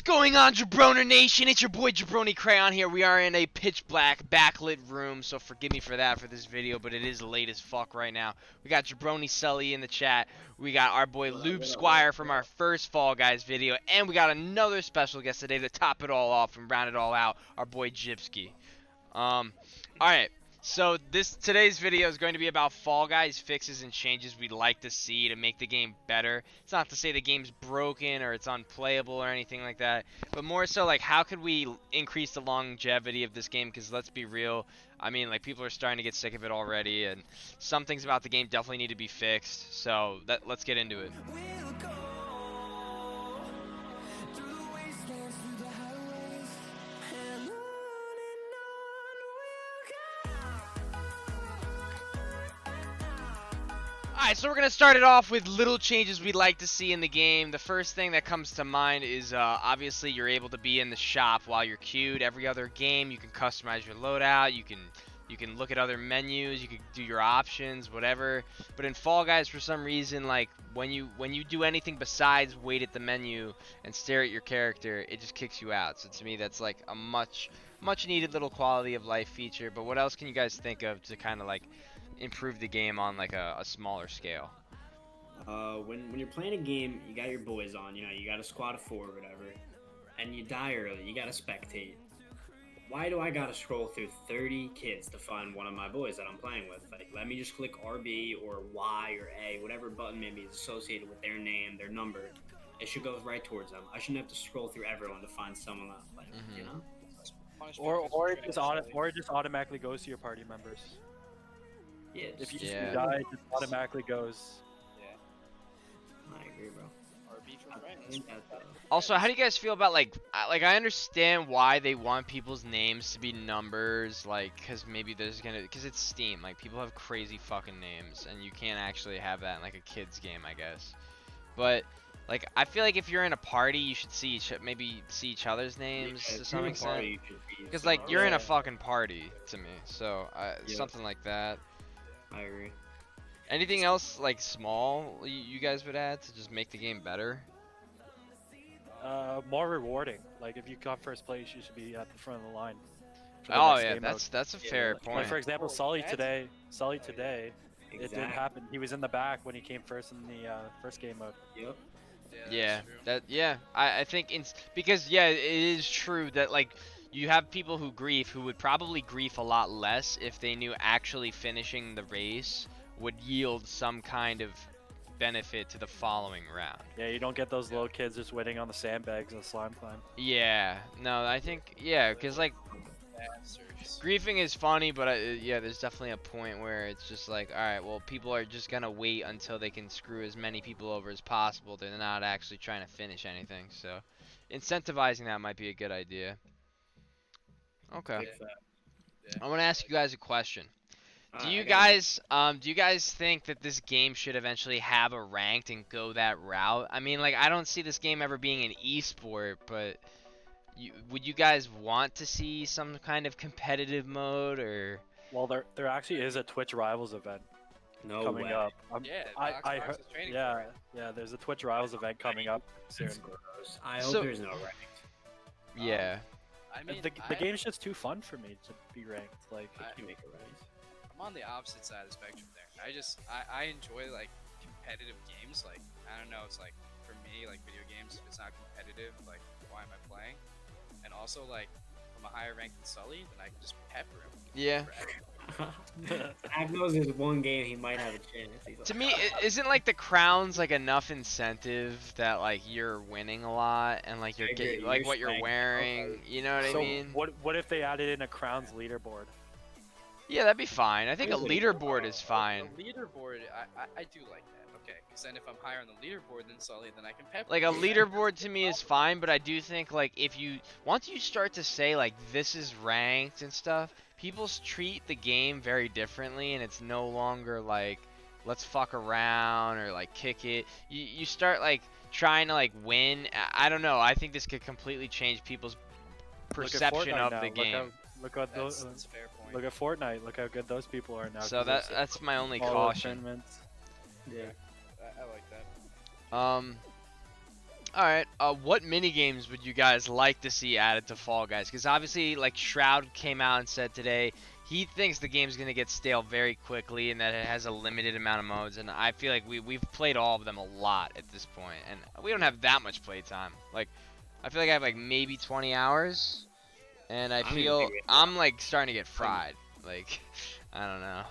going on, Jabroni Nation? It's your boy Jabroni Crayon here. We are in a pitch black backlit room, so forgive me for that for this video, but it is late as fuck right now. We got Jabroni Sully in the chat. We got our boy Lube Squire from our first Fall Guys video, and we got another special guest today to top it all off and round it all out, our boy Gypsky. Alright. So today's video is going to be about Fall Guys fixes and changes we'd like to see to make the game better. It's not to say the game's broken or it's unplayable or anything like that, but more so like how could we increase the longevity of this game, because let's be real, I mean, like, people are starting to get sick of it already, and some things about the game definitely need to be fixed. So let's get into it. Alright, so we're going to start it off with little changes we'd like to see in the game. The first thing that comes to mind is obviously you're able to be in the shop while you're queued. Every other game you can customize your loadout, you can look at other menus, you can do your options, whatever. But in Fall Guys, for some reason, like when you do anything besides wait at the menu and stare at your character, it just kicks you out. So to me, that's like a much needed little quality of life feature. But what else can you guys think of to kind of like improve the game on like a smaller scale? When you're playing a game, you got your boys on, you know, you got a squad of 4 or whatever, and you die early, you gotta spectate. Why do I gotta scroll through 30 kids to find one of my boys that I'm playing with? Like, let me just click RB or Y or A, whatever button maybe is associated with their name, their number. It should go right towards them. I shouldn't have to scroll through everyone to find someone that I'm playing with, you know? Or it just automatically goes to your party members. Yeah, if you die, it just automatically goes. Yeah. I agree, bro. Also, how do you guys feel about like I understand why they want people's names to be numbers, like, because it's Steam, like people have crazy fucking names and you can't actually have that in like a kid's game, I guess. But like, I feel like if you're in a party, you should maybe see each other's names to some extent, because like you're in a fucking party to me, so something like that. I agree. Anything else like small you guys would add to just make the game better? More rewarding. Like, if you got first place, you should be at the front of the line. Oh yeah, that's a fair point. Like, for example, Sully today, it didn't happen. He was in the back when he came first in the first game mode. Yep. I think because it is true that like you have people who would probably grief a lot less if they knew actually finishing the race would yield some kind of benefit to the following round. Yeah, you don't get those little kids just waiting on the sandbags and the slime climb. Yeah, no, I think, because like griefing is funny, but there's definitely a point where it's just like, alright, well, people are just gonna wait until they can screw as many people over as possible. They're not actually trying to finish anything, so incentivizing that might be a good idea. Okay. I want to ask you guys a question. Do you guys think that this game should eventually have a ranked and go that route? I mean, like, I don't see this game ever being an esport, but would you guys want to see some kind of competitive mode, or? Well, there actually is a Twitch Rivals event coming up. I heard, yeah, there's a Twitch Rivals event coming up soon. I hope there's no ranked. Yeah. I mean, the game's just too fun for me to be ranked. Like, I can make it ranked. I'm on the opposite side of the spectrum there. I enjoy like competitive games. Like, I don't know, it's like for me, like video games, if it's not competitive, like why am I playing? And also, like, if I'm a higher rank than Sully, then I can just pepper him. Yeah. Zach knows there's one game he might have a chance. To me, isn't like the crowns like enough incentive that like you're winning a lot and like you're getting like what you're wearing, you know what I mean? What if they added in a crowns leaderboard? Yeah, that'd be fine. I think a leaderboard is fine. The leaderboard, I do like that. Okay, because then if I'm higher on the leaderboard than Sully, then I can pepper. Like, a leaderboard to me is fine, but I do think like once you start to say like this is ranked and stuff, people treat the game very differently, and it's no longer like let's fuck around or like kick it. You start like trying to like win. I don't know. I think this could completely change people's perception of the game. Look at those. That's a fair point. Look at Fortnite. Look how good those people are now. So that's my only caution. Yeah. I like that. All right. What mini games would you guys like to see added to Fall Guys? Because obviously, like Shroud came out and said today he thinks the game's gonna get stale very quickly and that it has a limited amount of modes. And I feel like we've played all of them a lot at this point, and we don't have that much playtime. Like, I feel like I have like maybe 20 hours, and I feel I'm like starting to get fried. Like, I don't know.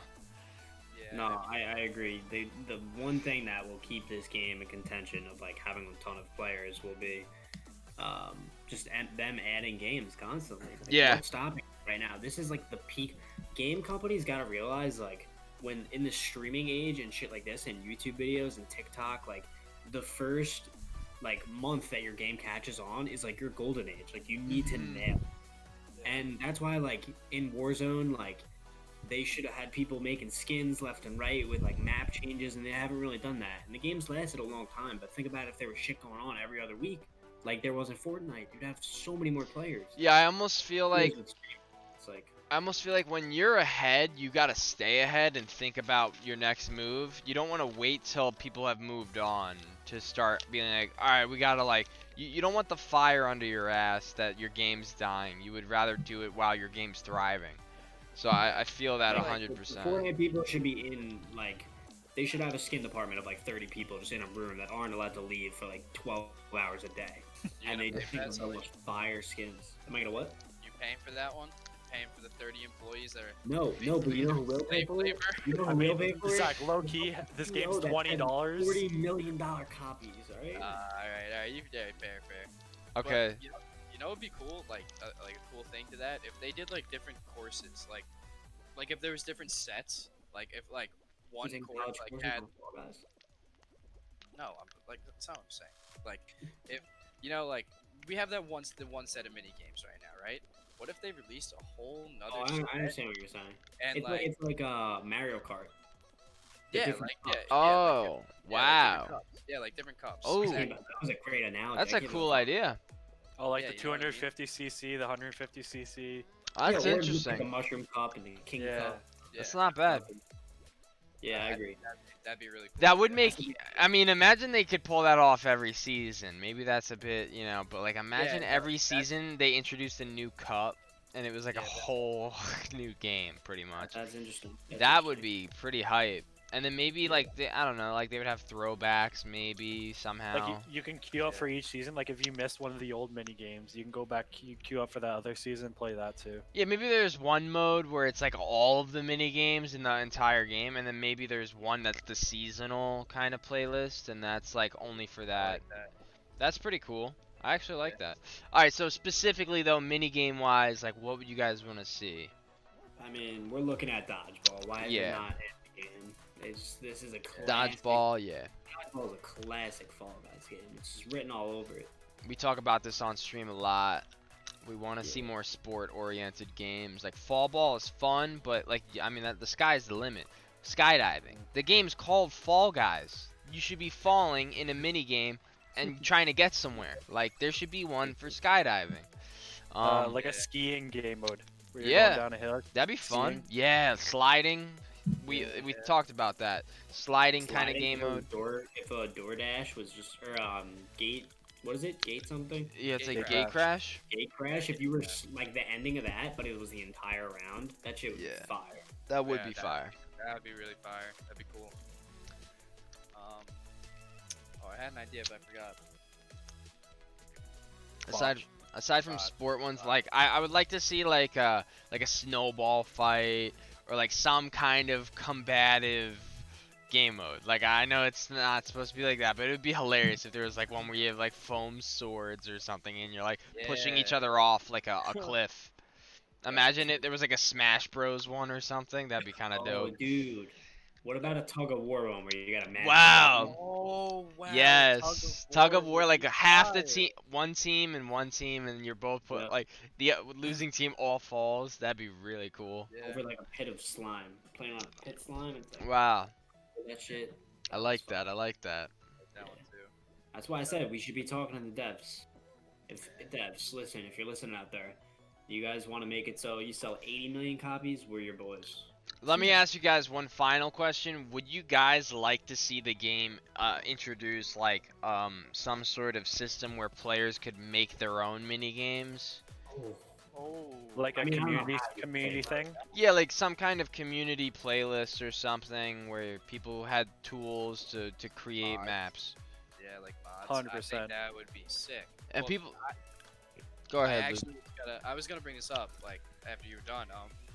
Yeah. No, I agree. The one thing that will keep this game in contention of like having a ton of players will be just them adding games constantly. Like, Yeah. Don't stop it right now. This is like the peak. Game companies gotta realize like when in the streaming age and shit like this and YouTube videos and TikTok, like the first like month that your game catches on is like your golden age. Like you need to nail. And that's why like in Warzone, like they should have had people making skins left and right with like map changes, and they haven't really done that. And the game's lasted a long time, but think about if there was shit going on every other week, like there was in Fortnite. You'd have so many more players. Yeah, I almost feel like It's like when you're ahead, you gotta stay ahead and think about your next move. You don't want to wait till people have moved on to start being like, all right, we gotta like. You don't want the fire under your ass that your game's dying. You would rather do it while your game's thriving. So I feel that 100%. Fortnite people should be in like they should have a skin department of like 30 people just in a room that aren't allowed to leave for like 12 hours a day, and they think of so much fire skins. Am I gonna what? You paying for that one? Paying for the 30 employees that are No, but you know who will pay for it? You know who will pay for it? Zach, low key, this game's $20. $40 million copies, alright? Alright, you fair. Okay. But, you know, it'd be cool, like a cool thing to that if they did like different courses, like if there was different sets, like if like one course like had. No, like that's not what I'm saying. Like if you know, like we have that one set of mini games right now, right? What if they released a whole nother? I understand what you're saying. And it's like Mario Kart. Yeah, Oh, wow. Yeah, like different cups. Oh, That was a great analogy. That's a cool idea. Oh, like the you know what I mean? 250cc, the 150cc. That's or interesting. just like a mushroom cup and the king cup. That's not bad. Yeah, I agree. That'd be really cool. That would make. I mean, imagine they could pull that off every season. Maybe that's a bit, you know. But like, imagine every season they introduced a new cup, and it was like a whole new game, pretty much. That's interesting. That would be pretty hype. And then maybe like I don't know, like they would have throwbacks maybe somehow. Like you can queue up for each season. Like if you missed one of the old mini games, you can go back queue up for that other season and play that too. Yeah, maybe there's one mode where it's like all of the mini games in the entire game, and then maybe there's one that's the seasonal kind of playlist, and that's like only for that. Like that. That's pretty cool. I actually like that. All right, so specifically though, mini game wise, like what would you guys want to see? I mean, we're looking at dodgeball. Why is it not in the game? This is a classic. Dodgeball, yeah. Dodgeball is a classic Fall Guys game. It's just written all over it. We talk about this on stream a lot. We want to see more sport-oriented games. Like fall ball is fun, but like I mean, the sky's the limit. Skydiving. The game's called Fall Guys. You should be falling in a mini game and trying to get somewhere. Like there should be one for skydiving. Like a skiing game mode. Where you're going down a hill. That'd be fun. Yeah, sliding. We talked about that sliding kind of game mode. If a DoorDash was just gate, what is it? Gate something? Yeah, it's like Gate Crash. Gate Crash. If you were like the ending of that, but it was the entire round, that shit would be fire. That would be fire. That would be really fire. That'd be cool. Oh, I had an idea, but I forgot. Aside from sport ones, like I would like to see like a snowball fight. Or like some kind of combative game mode. Like I know it's not supposed to be like that, but it would be hilarious if there was like one where you have like foam swords or something and you're like pushing each other off like a cliff. Imagine there was like a Smash Bros one or something. That'd be kind of dope. Oh, dude. What about a tug of war one where you got a match? Wow. Oh, wow. Yes. Tug of war, like half the team, one team, and you're both put like the losing team all falls. That'd be really cool. Yeah. Over like a pit of slime, playing on a pit slime. And like, wow. That shit. I like that. I like that. That one too. That's why I said we should be talking to the devs. If listen, if you're listening out there, you guys want to make it so you sell 80 million copies, we're your boys. Let me ask you guys one final question. Would you guys like to see the game introduce like some sort of system where players could make their own mini games? Oh, like a community thing? Yeah, like some kind of community playlist or something where people had tools to create maps. Yeah, like mods. 100%. I think that would be sick. And Well, people Go ahead, Luke. I was gonna bring this up like after you were done.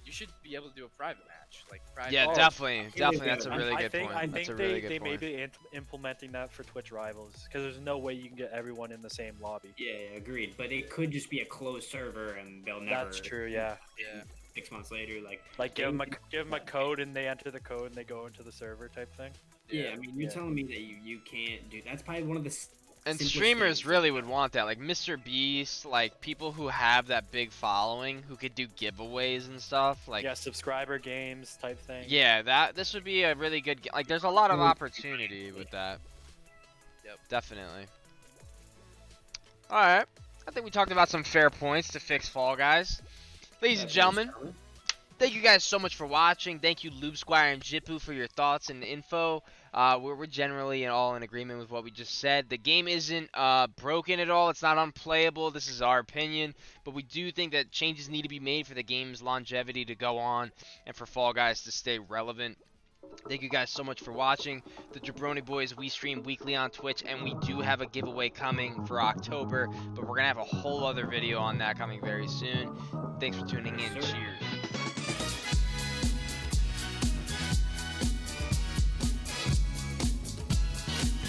You should be able to do a private match, like private. Yeah, definitely. That's a really good point. I think That's a really good they point. may be implementing that for Twitch Rivals because there's no way you can get everyone in the same lobby. Yeah, agreed. But it could just be a closed server, and they'll never. That's true. Yeah. Yeah. 6 months later, like give them a code and they enter the code and they go into the server type thing. Yeah, I mean, you're telling me that you can't do. That's probably one of the. And streamers really would want that, like Mr. Beast, like people who have that big following who could do giveaways and stuff, like subscriber games type thing. Yeah, this would be a really good like there's a lot of opportunity with that. Yep. Definitely. All right. I think we talked about some fair points to fix Fall Guys. Ladies and gentlemen, thank you guys so much for watching. Thank you, Lube Squire and Jipu, for your thoughts and info. We're generally all in agreement with what we just said. The game isn't broken at all. It's not unplayable. This is our opinion. But we do think that changes need to be made for the game's longevity to go on and for Fall Guys to stay relevant. Thank you guys so much for watching. The Jabroni Boys, we stream weekly on Twitch, and we do have a giveaway coming for October. But we're going to have a whole other video on that coming very soon. Thanks for tuning in. Cheers.